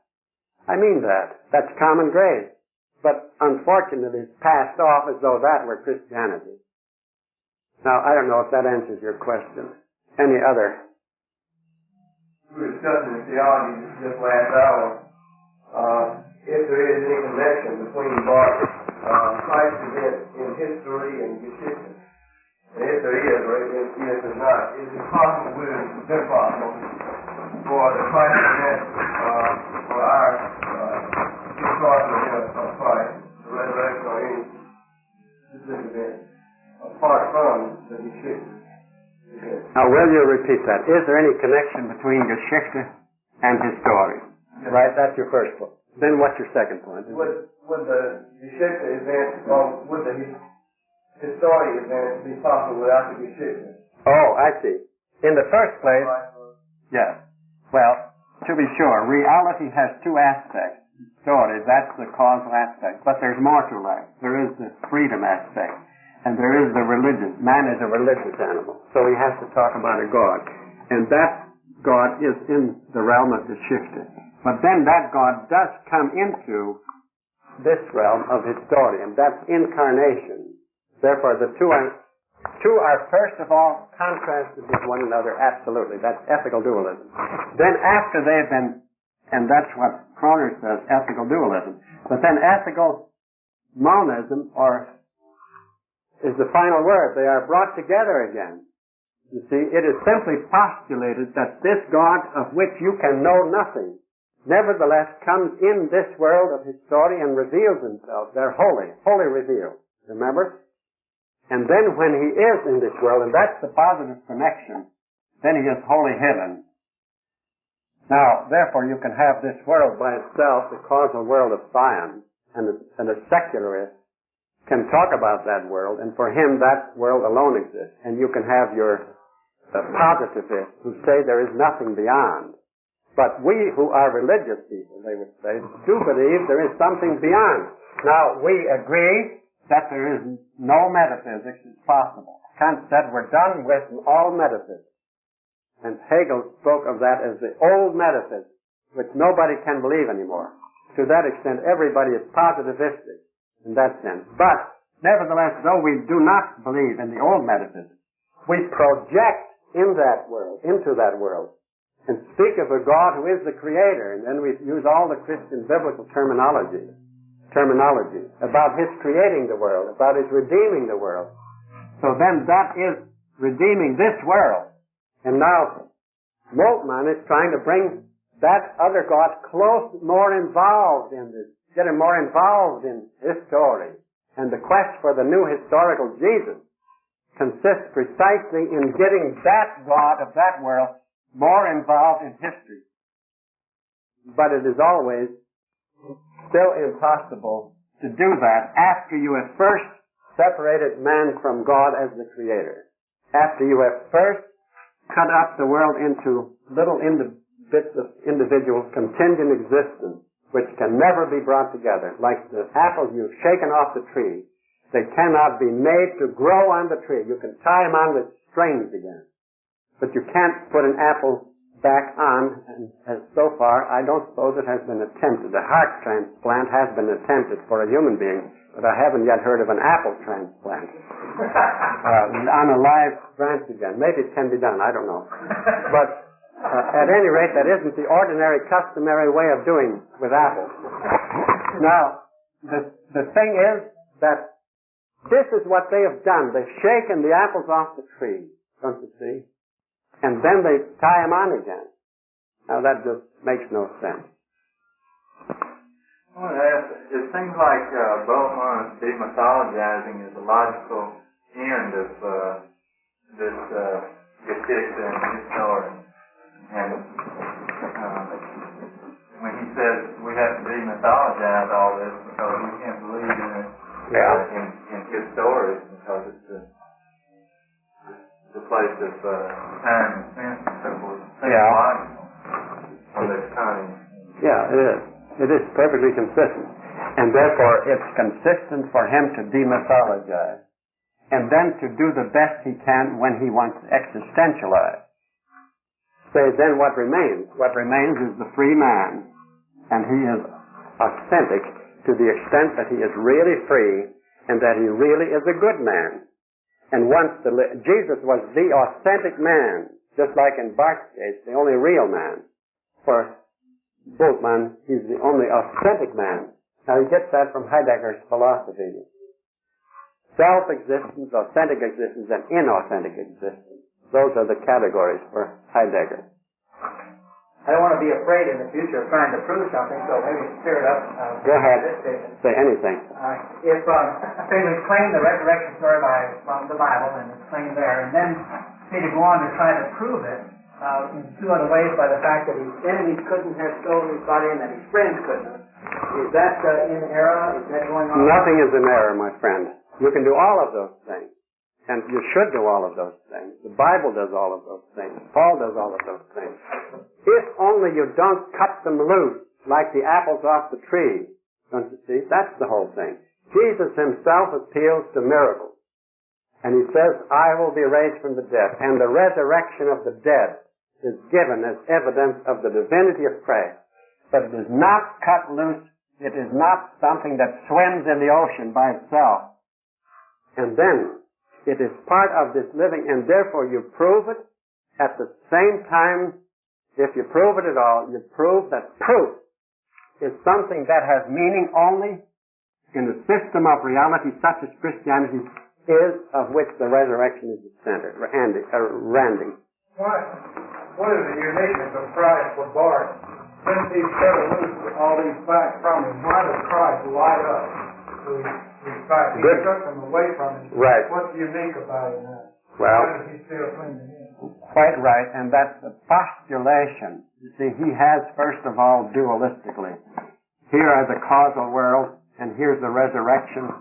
I mean that. That's common grace. But unfortunately, it's passed off as though that were Christianity. Now, I don't know if that answers your question. Any other?
We were discussing theology this last hour. If there is any connection between Christ's event in history and Geschichte, and if there is, or if there's not, is it possible, would it have been possible for the Christ event, for our historical event of Christ, the resurrection or any specific event, apart from the Geschichte?
Now, will you repeat that? Is there any connection between Geschichte and history? Yes. Right, that's your first point. Then what's your second point?
Would the Geschichte event, or would the history event be possible without the Geschichte?
Oh, I see. In the first place, yes. Well, to be sure, reality has two aspects. Story, that's the causal aspect. But there's more to life. There is the freedom aspect. And there is the religious. Man is a religious animal. So he has to talk about a God. And that God is in the realm of the Geschichte. But then that God does come into this realm of historian. That's incarnation. Therefore, the two are first of all contrasted with one another absolutely. That's ethical dualism. Then after they've been, and that's what Kroner says, ethical dualism. But then ethical monism, or is the final word. They are brought together again. You see, it is simply postulated that this God of which you can know nothing, nevertheless comes in this world of history and reveals himself. They're wholly revealed. Remember? And then when he is in this world, and that's the positive connection, then he is wholly hidden. Now, therefore, you can have this world by itself, the causal world of science, and a secularist can talk about that world, and for him that world alone exists. And you can have your positivists who say there is nothing beyond. But we who are religious people, they would say, do believe there is something beyond. Now, we agree that there is no metaphysics is possible. Kant said we're done with all metaphysics. And Hegel spoke of that as the old metaphysics, which nobody can believe anymore. To that extent, everybody is positivistic in that sense. But, nevertheless, though we do not believe in the old metaphysics, we project in that world, into that world, and speak of a God who is the Creator, and then we use all the Christian biblical terminology about His creating the world, about His redeeming the world. So then that is redeeming this world. And now, Moltmann is trying to bring that other God more involved in this, get him more involved in his story. And the quest for the new historical Jesus consists precisely in getting that God of that world more involved in history. But it is always still impossible to do that after you have first separated man from God as the Creator. After you have first cut up the world into little bits of individual contingent existence, which can never be brought together. Like the apples you've shaken off the tree, they cannot be made to grow on the tree. You can tie them on with strings again, but you can't put an apple back on, and so far, I don't suppose it has been attempted. A heart transplant has been attempted for a human being, but I haven't yet heard of an apple transplant on a live branch again. Maybe it can be done, I don't know. But at any rate, that isn't the ordinary, customary way of doing with apples. Now, the thing is that this is what they have done. They've shaken the apples off the tree, don't you see? And then they tie them on again. Now, that just makes no sense.
Well, it seems like Bultmann's demythologizing is a logical end of this Geschichte and his story. And when he says we have to demythologize all this because we can't believe in it, in his stories, because it's the place of time and sense and so forth. It's logical for this time.
Yeah, it is. It is perfectly consistent. And therefore, it's consistent for him to demythologize. And then to do the best he can when he wants to existentialize. Say, then what remains? What remains is the free man. And he is authentic to the extent that he is really free and that he really is a good man. And once Jesus was the authentic man, just like in Bart's case, the only real man. For Bultmann, he's the only authentic man. Now he gets that from Heidegger's philosophy. Self-existence, authentic existence, and inauthentic existence. Those are the categories for Heidegger.
I don't want to be afraid in the future of trying to prove something, so maybe stir it up.
Go ahead. Say anything.
If say we claim the resurrection story from the Bible, and it's claimed there, and then say to go on to try to prove it in two other ways by the fact that his enemies couldn't have stolen his body and that his friends couldn't have. Is that in error? Is that going on?
Nothing is in error, my friend. You can do all of those things. And you should do all of those things. The Bible does all of those things. Paul does all of those things. If only you don't cut them loose like the apples off the tree. Don't you see? That's the whole thing. Jesus himself appeals to miracles. And he says, I will be raised from the dead. And the resurrection of the dead is given as evidence of the divinity of Christ. But it is not cut loose. It is not something that swims in the ocean by itself. And then it is part of this living, and therefore you prove it at the same time. If you prove it at all, you prove that proof is something that has meaning only in a system of reality such as Christianity is, of which the resurrection is the center. Randy.
What is the uniqueness of Christ for Bart? Since he's cut loose with all these facts from him, why does Christ light up these facts? He took them away from him.
Right.
What's unique about it now?
Well,
why does he still cling to him?
Quite right, and that's the postulation. You see, he has, first of all, dualistically. Here are the causal world, and here's the resurrection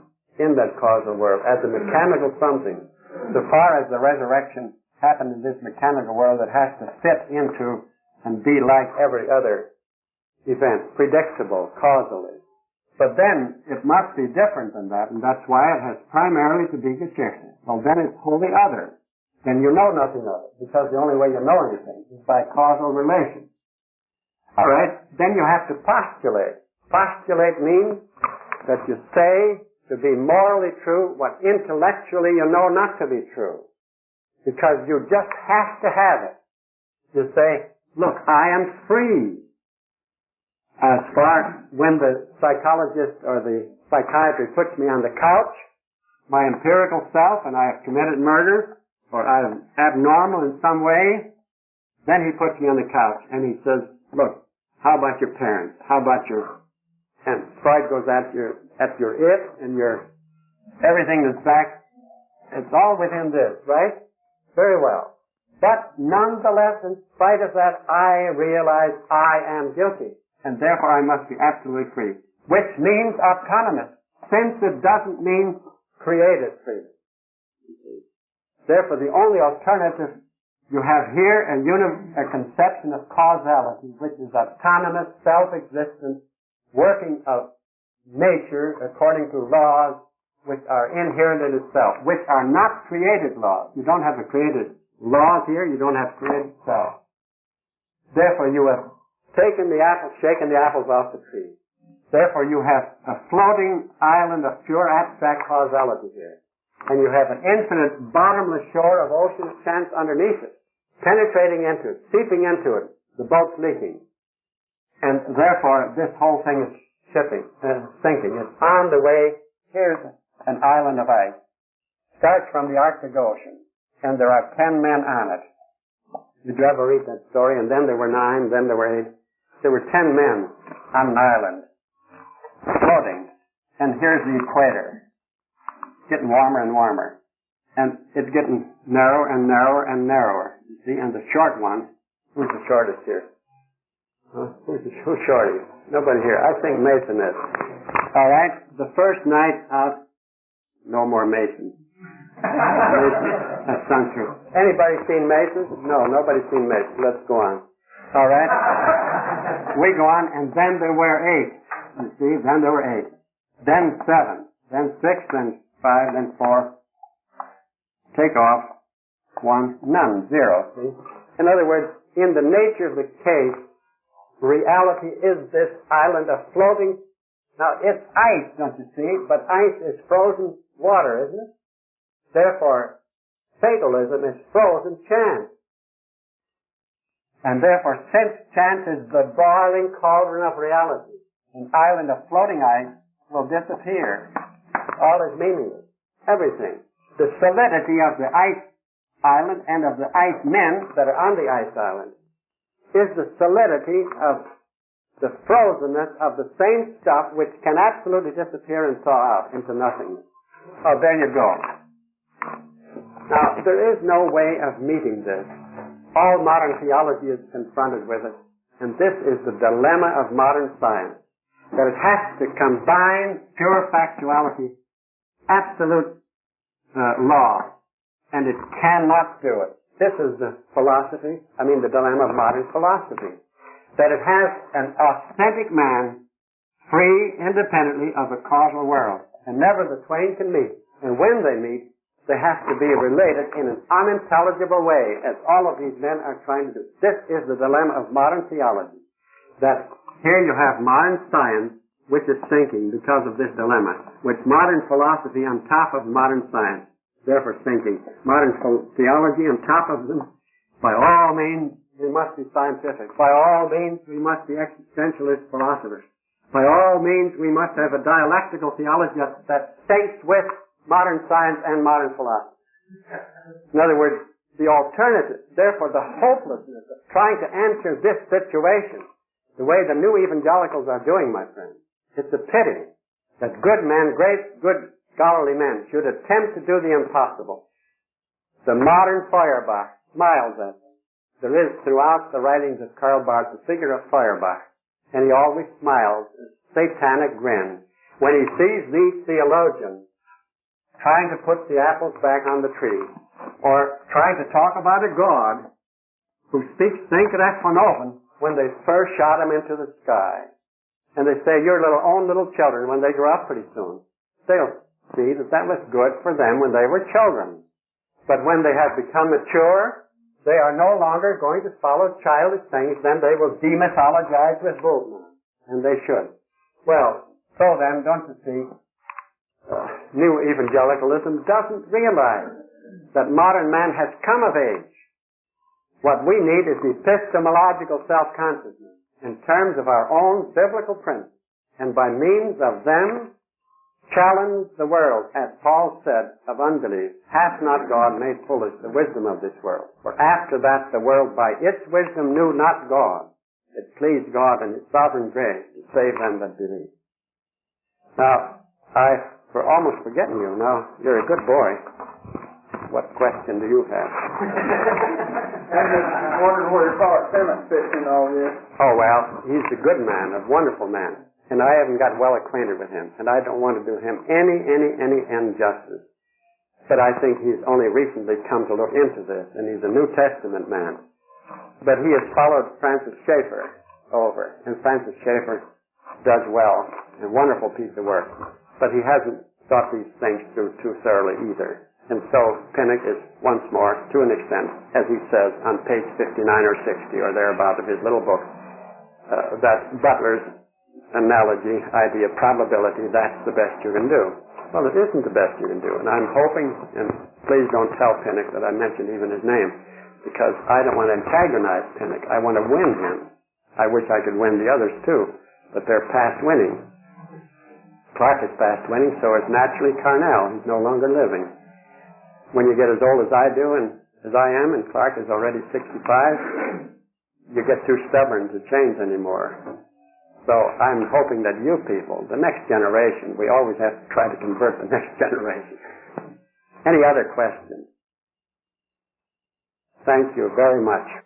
in that causal world as a mechanical something. So far as the resurrection happened in this mechanical world, it has to fit into and be like every other event, predictable, causally. But then it must be different than that, and that's why it has primarily to be Geschichte. Well, then it's wholly other. Then you know nothing of it, because the only way you know anything is by causal relation. All right, then you have to postulate. Postulate means that you say to be morally true what intellectually you know not to be true. Because you just have to have it. You say, look, I am free. As far when the psychologist or the psychiatrist puts me on the couch, my empirical self, and I have committed murder, or I am abnormal in some way, then he puts me on the couch and he says, look, how about your parents? How about your... And Freud goes at your it and your everything that's back. It's all within this, right? Very well. But nonetheless, in spite of that, I realize I am guilty. And therefore I must be absolutely free. Which means autonomous, since it doesn't mean created freedom. Therefore, the only alternative you have here a conception of causality, which is autonomous, self-existent, working of nature according to laws which are inherent in itself, which are not created laws. You don't have a created laws here, you don't have created self. Therefore you have taken the apples, shaken the apples off the tree. Therefore you have a floating island of pure abstract causality here. And you have an infinite bottomless shore of ocean of chance underneath it, penetrating into it, seeping into it, the boat's leaking. And therefore this whole thing is sinking. It's on the way. Here's an island of ice. Starts from the Arctic Ocean, and there are 10 men on it. Did you ever read that story? And then there were 9, then there were 8. There were 10 men on an island, floating. And here's the equator. Getting warmer and warmer. And it's getting narrower and narrower and narrower. You see, and the short one, who's the shortest here? Who's shortest? Nobody here. I think Mason is. All right. The first night out, no more Masons. That's untrue. Anybody seen Masons? No, nobody's seen Masons. Let's go on. All right. We go on, and then there were 8. You see, then there were 8. Then 7. Then 6. Then 5. Then 4. Take off. 1. None. 0. See? In other words, in the nature of the case, reality is this island of floating. Now, it's ice, don't you see? But ice is frozen water, isn't it? Therefore, fatalism is frozen chance. And therefore, since chance is the boiling cauldron of reality, an island of floating ice will disappear. All is meaningless. Everything. The solidity of the ice island and of the ice men that are on the ice island is the solidity of the frozenness of the same stuff which can absolutely disappear and thaw out into nothingness. Oh, there you go. Now, there is no way of meeting this. All modern theology is confronted with it, and this is the dilemma of modern science, that it has to combine pure factuality, absolute law, and it cannot do it. This is the the dilemma of modern philosophy, that it has an authentic man free independently of a causal world, and never the twain can meet. And when they meet, they have to be related in an unintelligible way, as all of these men are trying to do. This is the dilemma of modern theology, that here you have modern science, which is sinking because of this dilemma, which modern philosophy on top of modern science, therefore sinking. Modern theology on top of them, by all means, we must be scientific. By all means, we must be existentialist philosophers. By all means, we must have a dialectical theology that sinks with modern science and modern philosophy. In other words, the alternative, therefore the hopelessness of trying to answer this situation the way the new evangelicals are doing, my friends. It's a pity that good men, great, good, scholarly men, should attempt to do the impossible. The modern Feuerbach smiles at them. There is throughout the writings of Karl Barth the figure of Feuerbach, and he always smiles, a satanic grin, when he sees these theologians trying to put the apples back on the tree, or trying to talk about a God who speaks think et phenomen when they first shot him into the sky. And they say, your own little children, when they grow up pretty soon, they'll see that was good for them when they were children. But when they have become mature, they are no longer going to follow childish things, then they will demythologize with Bultmann. And they should. Well, so then, don't you see, new evangelicalism doesn't realize that modern man has come of age. What we need is epistemological self-consciousness in terms of our own biblical principles, and by means of them challenge the world, as Paul said of unbelief, hath not God made foolish the wisdom of this world? For after that the world by its wisdom knew not God. It pleased God in His sovereign grace to save them that believe. Now, we're almost forgetting you now. You're a good boy. What question do you have?
I just wondered where Father Clement fits in all this.
Oh, well, he's a good man, a wonderful man. And I haven't got well acquainted with him. And I don't want to do him any injustice. But I think he's only recently come to look into this. And he's a New Testament man. But he has followed Francis Schaeffer over. And Francis Schaeffer does well. A wonderful piece of work. But he hasn't thought these things through too thoroughly either. And so Pinnock is once more, to an extent, as he says on page 59 or 60 or thereabout of his little book, that Butler's analogy, idea, probability, that's the best you can do. Well, it isn't the best you can do. And I'm hoping, and please don't tell Pinnock that I mentioned even his name, because I don't want to antagonize Pinnock. I want to win him. I wish I could win the others too, but they're past winning. Clark is past winning, so is naturally Carnell. He's no longer living. When you get as old as I do, and as I am, and Clark is already 65, you get too stubborn to change anymore. So I'm hoping that you people, the next generation, we always have to try to convert the next generation. Any other questions? Thank you very much.